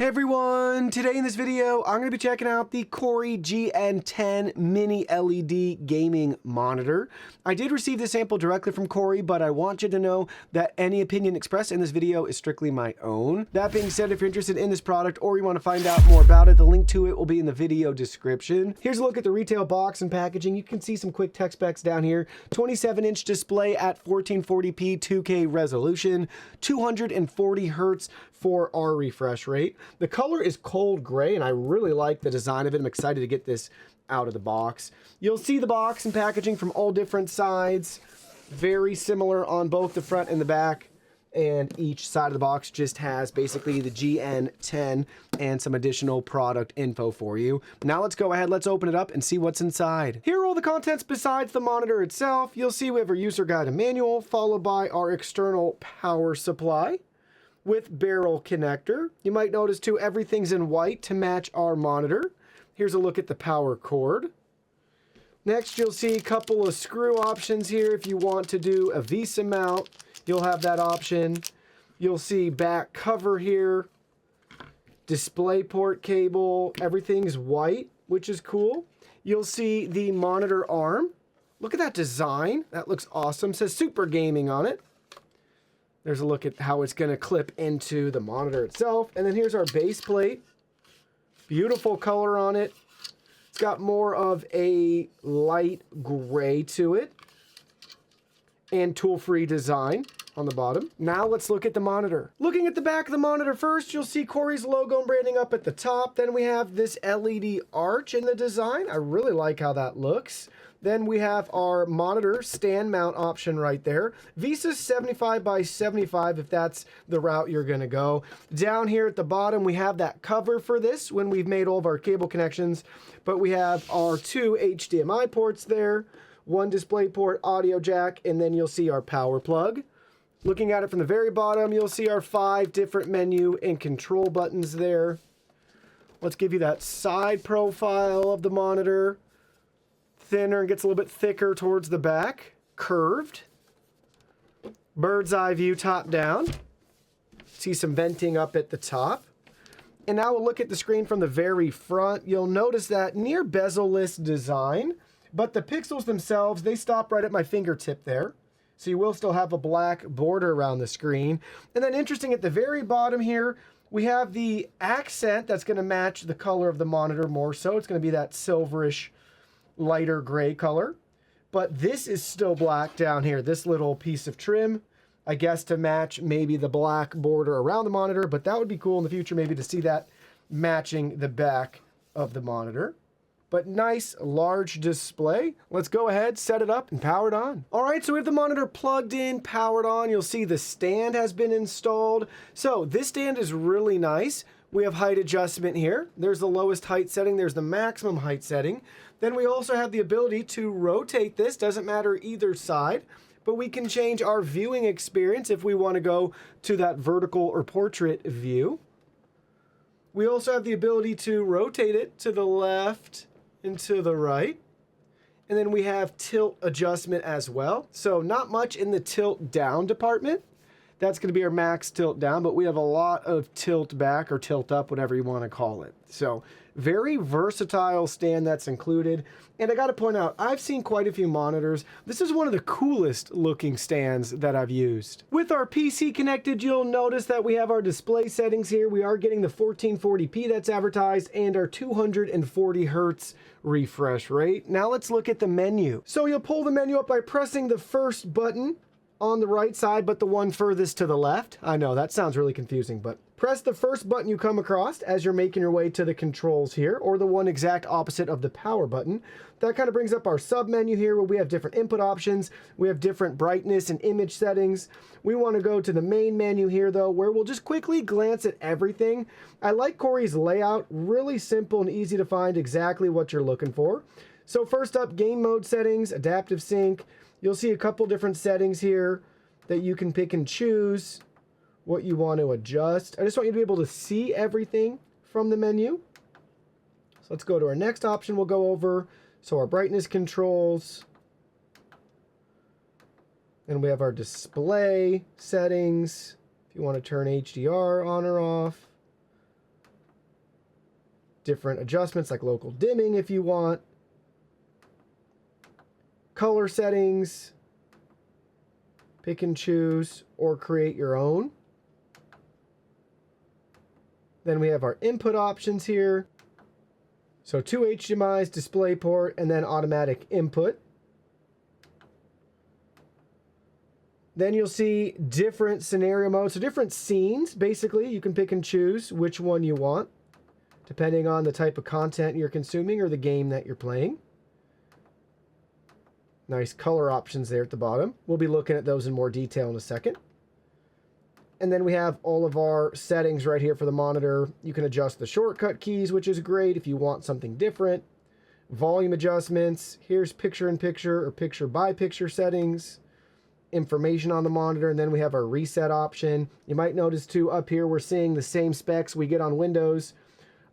Hey everyone, today in this video I'm going to be checking out the KOORUI GN10 mini LED gaming monitor. I did receive this sample directly from KOORUI, but I want you to know that any opinion expressed in this video is strictly my own. That being said, if you're interested in this product or you want to find out more about it, the link to it will be in the video description. Here's a look at the retail box and packaging. You can see some quick tech specs down here. 27-inch display at 1440p 2K resolution, 240 Hz for our refresh rate. The color is cold gray, and I really like the design of it. I'm excited to get this out of the box. You'll see the box and packaging from all different sides. Very similar on both the front and the back. And each side of the box just has basically the GN10 and some additional product info for you. Now let's go ahead, let's open it up and see what's inside. Here are all the contents besides the monitor itself. You'll see we have our user guide and manual, followed by our external power supply with barrel connector. You might notice too, everything's in white to match our monitor. Here's a look at the power cord. Next, you'll see a couple of screw options here. If you want to do a VESA mount, you'll have that option. You'll see back cover here, DisplayPort cable, everything's white, which is cool. You'll see the monitor arm. Look at that design, that looks awesome. It says Super Gaming on it. There's a look at how it's going to clip into the monitor itself. And then here's our base plate. Beautiful color on it. It's got more of a light gray to it. And tool-free design on the bottom. Now let's look at the monitor. Looking at the back of the monitor first, you'll see KOORUI's logo and branding up at the top. Then we have this LED arch in the design. I really like how that looks. Then we have our monitor stand mount option right there. VESA 75 by 75 if that's the route you're gonna go. Down here at the bottom, we have that cover for this when we've made all of our cable connections. But we have our two HDMI ports there, one DisplayPort audio jack, and then you'll see our power plug. Looking at it from the very bottom, you'll see our 5 different menu and control buttons there. Let's give you that side profile of the monitor. Thinner and gets a little bit thicker towards the back. Curved. Bird's eye view top down. See some venting up at the top. And now we'll look at the screen from the very front. You'll notice that near bezel-less design, but the pixels themselves, they stop right at my fingertip there. So you will still have a black border around the screen. And then interesting, at the very bottom here, we have the accent that's going to match the color of the monitor more so. It's going to be that silverish, lighter gray color. But this is still black down here. This little piece of trim, I guess to match maybe the black border around the monitor. But that would be cool in the future maybe to see that matching the back of the monitor. But nice large display. Let's go ahead, set it up, and power it on. All right, so we have the monitor plugged in, powered on. You'll see the stand has been installed. So this stand is really nice. We have height adjustment here. There's the lowest height setting. There's the maximum height setting. Then we also have the ability to rotate this. Doesn't matter either side, but we can change our viewing experience if we want to go to that vertical or portrait view. We also have the ability to rotate it to the left and to the right. And then we have tilt adjustment as well. So not much in the tilt down department. That's going to be our max tilt down, but we have a lot of tilt back or tilt up, whatever you want to call it. So very versatile stand that's included. And I got to point out, I've seen quite a few monitors. This is one of the coolest looking stands that I've used. With our PC connected, you'll notice that we have our display settings here. We are getting the 1440p that's advertised and our 240 Hertz refresh rate. Now let's look at the menu. So you'll pull the menu up by pressing the first button on the right side, but the one furthest to the left. I know that sounds really confusing, but press the first button you come across as you're making your way to the controls here, or the one exact opposite of the power button. That kind of brings up our sub menu here where we have different input options. We have different brightness and image settings. We want to go to the main menu here though, where we'll just quickly glance at everything. I like KOORUI's layout, really simple and easy to find exactly what you're looking for. So first up, game mode settings, adaptive sync. You'll see a couple different settings here that you can pick and choose what you want to adjust. I just want you to be able to see everything from the menu. So let's go to our next option we'll go over. So our brightness controls. And we have our display settings. If you want to turn HDR on or off. different adjustments like local dimming if you want, color settings, pick and choose or create your own. Then we have our input options here. So 2 HDMIs, DisplayPort, and then automatic input. Then you'll see different scenario modes, so different scenes. Basically, you can pick and choose which one you want, depending on the type of content you're consuming or the game that you're playing. Nice color options there at the bottom. We'll be looking at those in more detail in a second. And then we have all of our settings right here for the monitor. You can adjust the shortcut keys, which is great if you want something different. Volume adjustments. Here's picture-in-picture or picture-by-picture settings. Information on the monitor, and then we have our reset option. You might notice too up here we're seeing the same specs we get on Windows.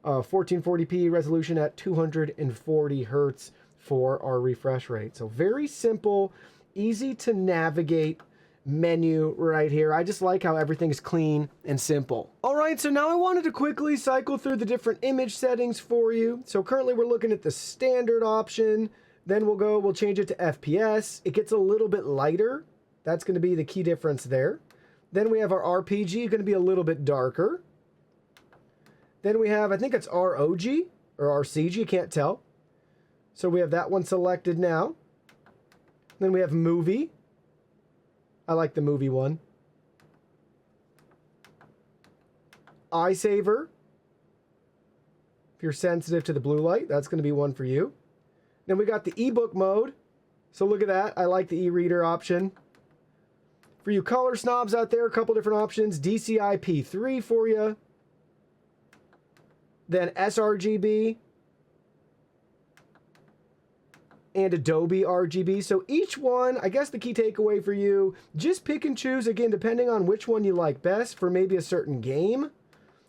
1440p resolution at 240 Hertz for our refresh rate. So very simple, easy to navigate menu right here. I just like how everything's clean and simple. All right, so now I wanted to quickly cycle through the different image settings for you. So currently we're looking at the standard option. Then we'll change it to FPS. It gets a little bit lighter. That's going to be the key difference there. Then we have our RPG, going to be a little bit darker. Then we have, I think it's ROG or RCG, can't tell. So we have that one selected now. Then we have movie. I like the movie one. Eye saver. If you're sensitive to the blue light, that's going to be one for you. Then we got the ebook mode. So look at that. I like the e-reader option. For you color snobs out there, a couple different options. DCI P3 for you. Then sRGB. And Adobe RGB. So each one, I guess the key takeaway for you, just pick and choose, again, depending on which one you like best for maybe a certain game,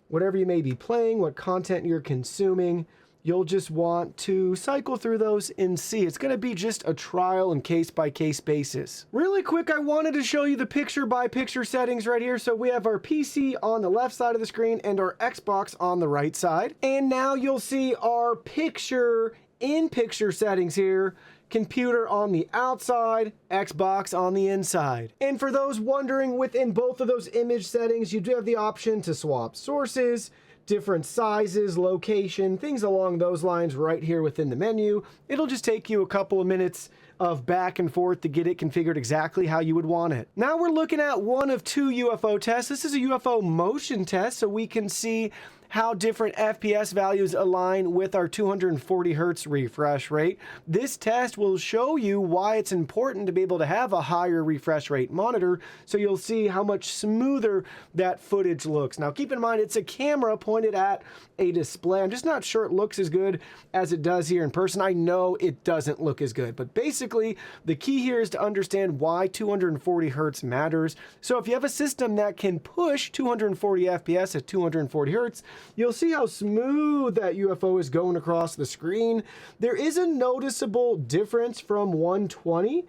whatever you may be playing, what content you're consuming. You'll just want to cycle through those and see. It's going to be just a trial and case-by-case basis. Really quick, I wanted to show you the picture-by-picture settings right here. So we have our PC on the left side of the screen and our Xbox on the right side. And now you'll see our picture-in-picture settings here. Computer on the outside, Xbox on the inside. And for those wondering, within both of those image settings, you do have the option to swap sources, different sizes, location, things along those lines right here within the menu. It'll just take you a couple of minutes of back and forth to get it configured exactly how you would want it. Now we're looking at one of two UFO tests. This is a UFO motion test, so we can see how different FPS values align with our 240 Hertz refresh rate. This test will show you why it's important to be able to have a higher refresh rate monitor, so you'll see how much smoother that footage looks. Now keep in mind, it's a camera pointed at a display. I'm just not sure it looks as good as it does here in person. I know it doesn't look as good, but basically the key here is to understand why 240 Hertz matters. So if you have a system that can push 240 FPS at 240 Hertz, you'll see how smooth that UFO is going across the screen. There is a noticeable difference from 120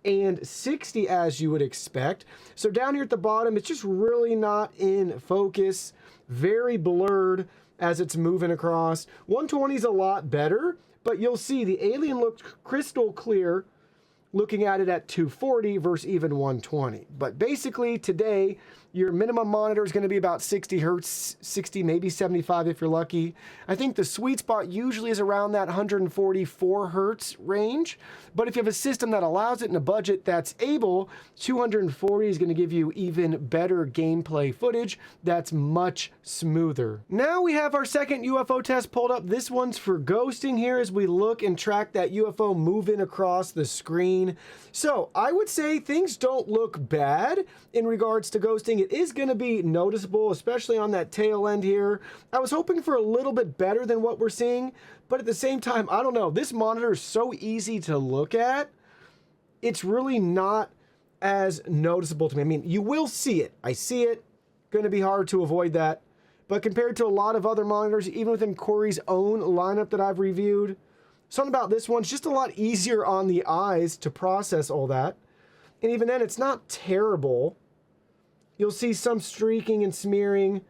and 60 as you would expect. So down here at the bottom, it's just really not in focus, very blurred as it's moving across. 120 is a lot better, but you'll see the alien looks crystal clear looking at it at 240 versus even 120. But basically today, your minimum monitor is going to be about 60 Hertz, 60, maybe 75 if you're lucky. I think the sweet spot usually is around that 144 Hertz range. But if you have a system that allows it in a budget that's able, 240 is going to give you even better gameplay footage that's much smoother. Now we have our second UFO test pulled up. This one's for ghosting here as we look and track that UFO moving across the screen. So I would say things don't look bad in regards to ghosting. It is going to be noticeable, especially on that tail end here. I was hoping for a little bit better than what we're seeing, but at the same time, I don't know. This monitor is so easy to look at. It's really not as noticeable to me. I mean, you will see it. I see it. Going to be hard to avoid that. But compared to a lot of other monitors, even within KOORUI's own lineup that I've reviewed, something about this one's just a lot easier on the eyes to process all that. And even then, it's not terrible. You'll see some streaking and smearing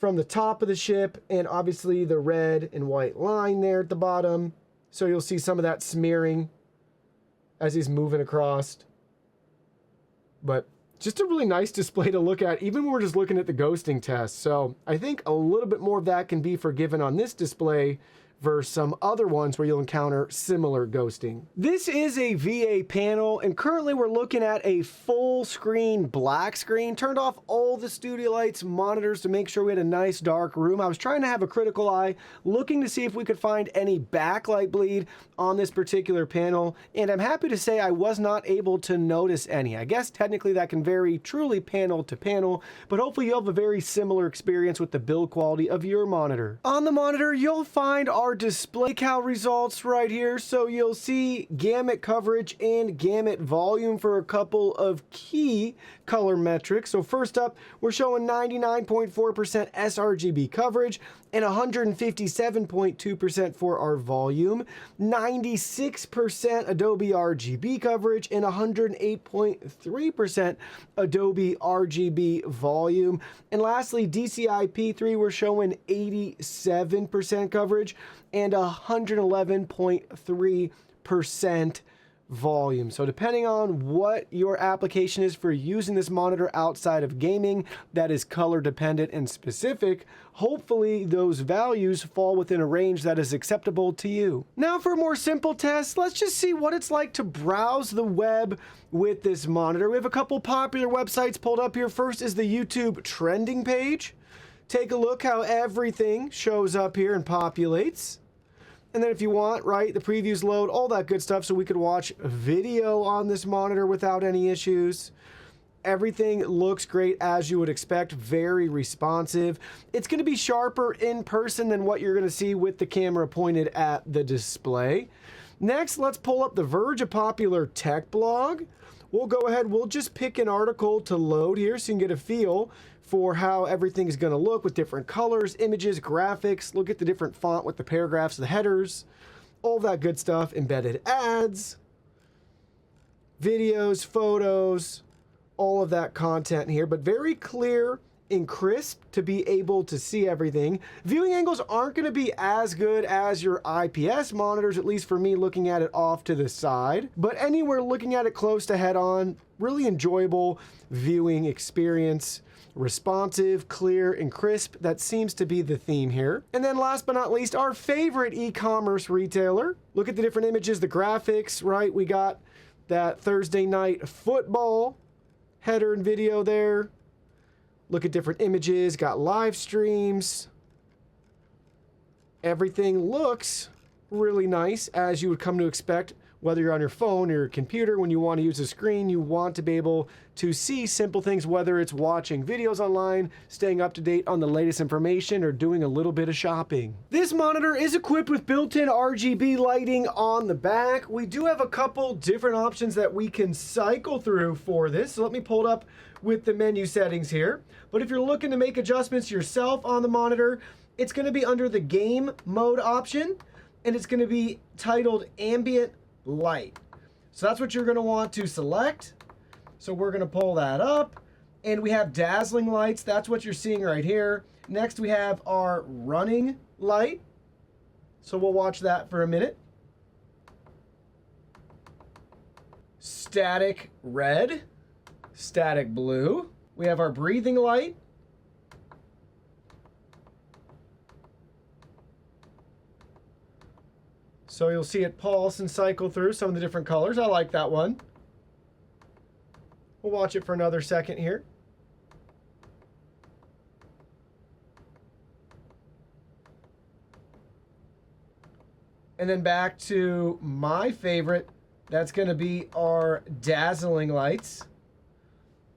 from the top of the ship, and obviously the red and white line there at the bottom. So you'll see some of that smearing as he's moving across. But just a really nice display to look at, even when we're just looking at the ghosting test. So I think a little bit more of that can be forgiven on this display versus some other ones where you'll encounter similar ghosting. This is a VA panel, and currently we're looking at a full screen black screen. Turned off all the studio lights, monitors to make sure we had a nice dark room. I was trying to have a critical eye, looking to see if we could find any backlight bleed on this particular panel, and I'm happy to say I was not able to notice any. I guess technically that can vary truly panel to panel, but hopefully you'll have a very similar experience with the build quality of your monitor. On the monitor, you'll find our display cal results right here. So you'll see gamut coverage and gamut volume for a couple of key color metrics. So first up, we're showing 99.4% sRGB coverage and 157.2% for our volume, 96% Adobe RGB coverage, and 108.3% Adobe RGB volume. And lastly, DCI-P3, we're showing 87% coverage and 111.3% volume. So depending on what your application is for using this monitor outside of gaming, that is color dependent and specific, hopefully those values fall within a range that is acceptable to you. Now for a more simple test, let's just see what it's like to browse the web with this monitor. We have a couple popular websites pulled up here. First is the YouTube trending page. Take a look how everything shows up here and populates. And then if you want, right, the previews load, all that good stuff, so we could watch video on this monitor without any issues. Everything looks great as you would expect, very responsive. It's going to be sharper in person than what you're going to see with the camera pointed at the display. Next, let's pull up The Verge, a popular tech blog. We'll go ahead, we'll just pick an article to load here so you can get a feel for how everything is going to look with different colors, images, graphics. Look at the different font with the paragraphs, the headers, all that good stuff, embedded ads, videos, photos, all of that content here, but very clear and crisp to be able to see everything. Viewing angles aren't going to be as good as your IPS monitors, at least for me looking at it off to the side, but anywhere looking at it close to head on, really enjoyable viewing experience. Responsive, clear, and crisp. That seems to be the theme here. And then last but not least, our favorite e-commerce retailer. Look at the different images, the graphics, right? We got that Thursday night football header and video there. Look at different images, got live streams. Everything looks really nice as you would come to expect, whether you're on your phone or your computer. When you want to use a screen, you want to be able to see simple things, whether it's watching videos online, staying up to date on the latest information, or doing a little bit of shopping. This monitor is equipped with built-in RGB lighting on the back. We do have a couple different options that we can cycle through for this. So let me pull it up with the menu settings here. But if you're looking to make adjustments yourself on the monitor, it's going to be under the game mode option, and it's going to be titled ambient light. So that's what you're going to want to select. So we're going to pull that up, and we have dazzling lights. That's what you're seeing right here. Next we have our running light. So we'll watch that for a minute. Static red, static blue. We have our breathing light. So you'll see it pulse and cycle through some of the different colors. I like that one. We'll watch it for another second here. And then back to my favorite. That's going to be our dazzling lights.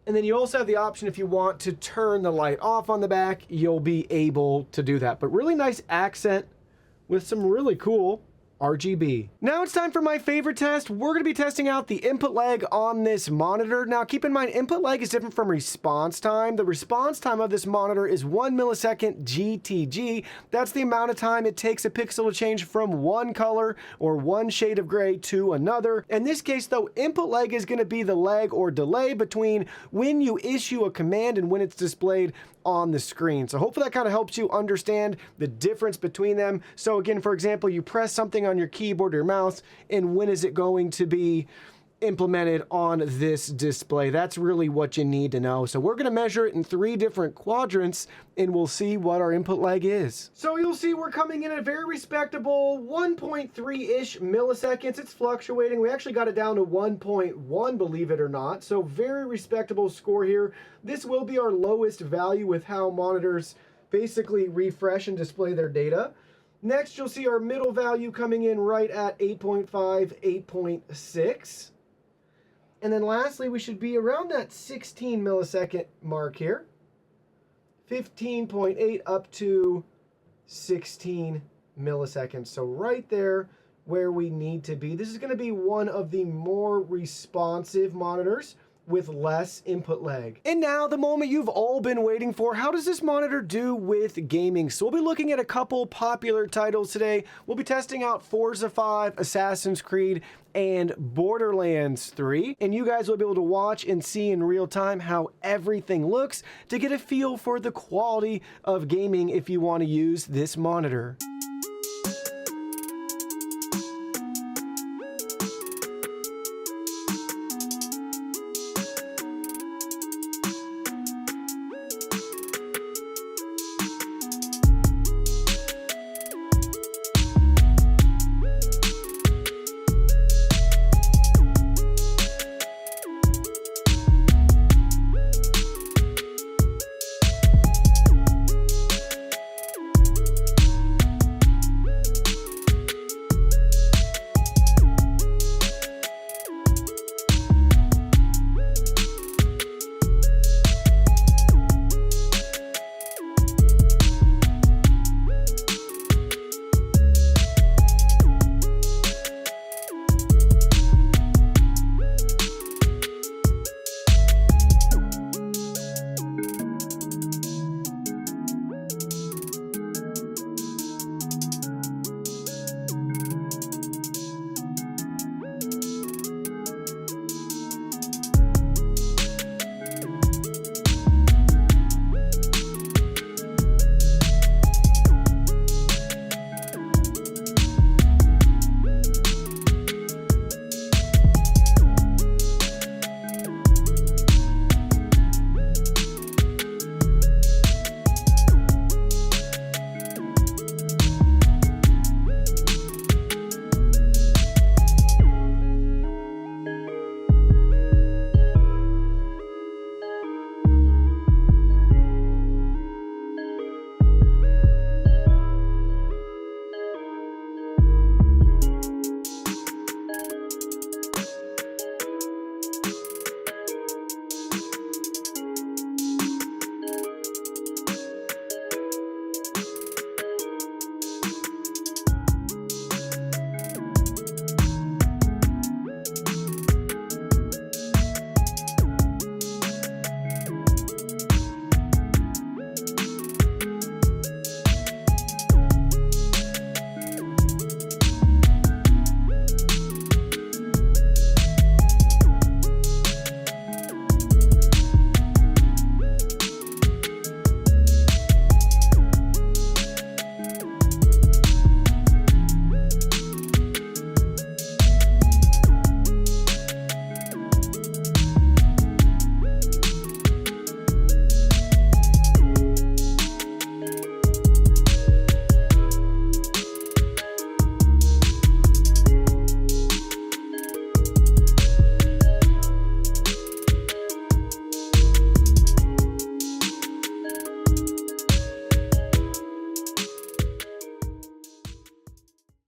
And then you also have the option, if you want to turn the light off on the back, you'll be able to do that. But really nice accent with some really cool RGB. Now it's time for my favorite test. We're going to be testing out the input lag on this monitor. Now keep in mind, input lag is different from response time. The response time of this monitor is 1 millisecond GTG. That's the amount of time it takes a pixel to change from one color or one shade of gray to another. In this case though, input lag is going to be the lag or delay between when you issue a command and when it's displayed on the screen. So hopefully that kind of helps you understand the difference between them. So again, for example, you press something on your keyboard or your mouse, and when is it going to be implemented on this display? That's really what you need to know. So we're going to measure it in 3 different quadrants, and we'll see what our input lag is. So you'll see we're coming in at a very respectable 1.3-ish milliseconds. It's fluctuating. We actually got it down to 1.1, believe it or not. So very respectable score here. This will be our lowest value with how monitors basically refresh and display their data. Next, you'll see our middle value coming in right at 8.5, 8.6. And then lastly, we should be around that 16 millisecond mark here. 15.8 up to 16 milliseconds. So right there where we need to be. This is going to be one of the more responsive monitors with less input lag. And now the moment you've all been waiting for, how does this monitor do with gaming? So we'll be looking at a couple popular titles today. We'll be testing out Forza 5, Assassin's Creed, and Borderlands 3. And you guys will be able to watch and see in real time how everything looks to get a feel for the quality of gaming if you want to use this monitor.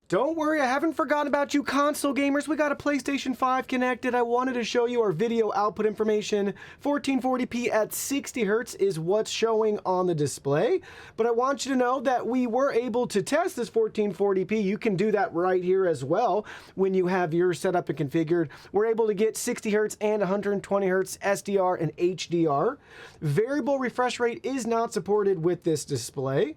Don't worry, I haven't forgotten about you console gamers. We got a PlayStation 5 connected. I wanted to show you our video output information. 1440p at 60 Hertz is what's showing on the display. But I want you to know that we were able to test this 1440p. You can do that right here as well when you have yours set up and configured. We're able to get 60 Hertz and 120 Hertz SDR and HDR. Variable refresh rate is not supported with this display.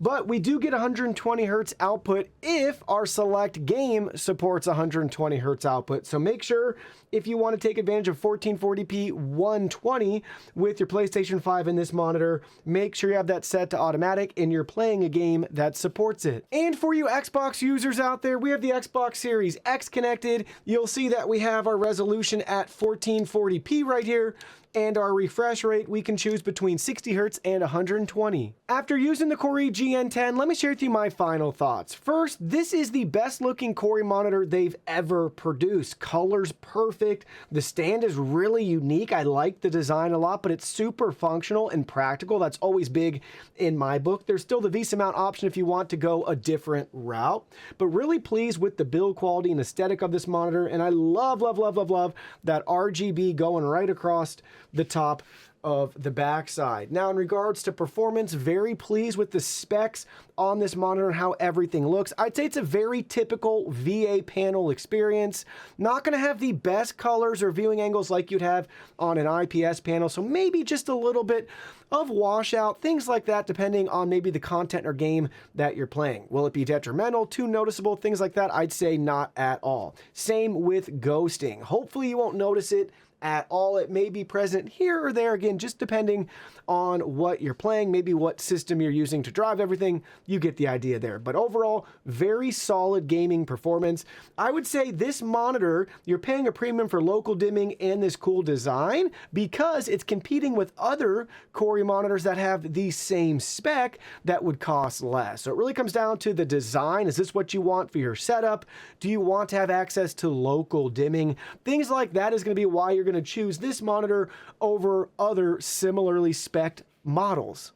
but we do get 120 hertz output if our select game supports 120 hertz output. So make sure if you want to take advantage of 1440p 120 with your PlayStation 5 in this monitor, make sure you have that set to automatic and you're playing a game that supports it. And for you Xbox users out there, we have the Xbox Series X connected. You'll see that we have our resolution at 1440p right here, and our refresh rate, we can choose between 60 hertz and 120. After using the KOORUI GN10, let me share with you my final thoughts. First, this is the best looking KOORUI monitor they've ever produced. Color's perfect. The stand is really unique. I like the design a lot, but it's super functional and practical. That's always big in my book. There's still the VESA mount option if you want to go a different route, but really pleased with the build quality and aesthetic of this monitor. And I love that RGB going right across the top of the backside. Now, in regards to performance, very pleased with the specs on this monitor and how everything looks. I'd say it's a very typical VA panel experience. Not going to have the best colors or viewing angles like you'd have on an IPS panel, so maybe just a little bit of washout, things like that, depending on maybe the content or game that you're playing. Will it be detrimental, too noticeable, things like that? I'd say not at all. Same with ghosting. Hopefully you won't notice it at all. It may be present here or there, again, just depending on what you're playing, maybe what system you're using to drive everything. You get the idea there. But overall, very solid gaming performance. I would say this monitor, you're paying a premium for local dimming and this cool design because it's competing with other KOORUI monitors that have the same spec that would cost less. So it really comes down to the design. Is this what you want for your setup? Do you want to have access to local dimming? Things like that is going to be why you're going to choose this monitor over other similarly spec'd models.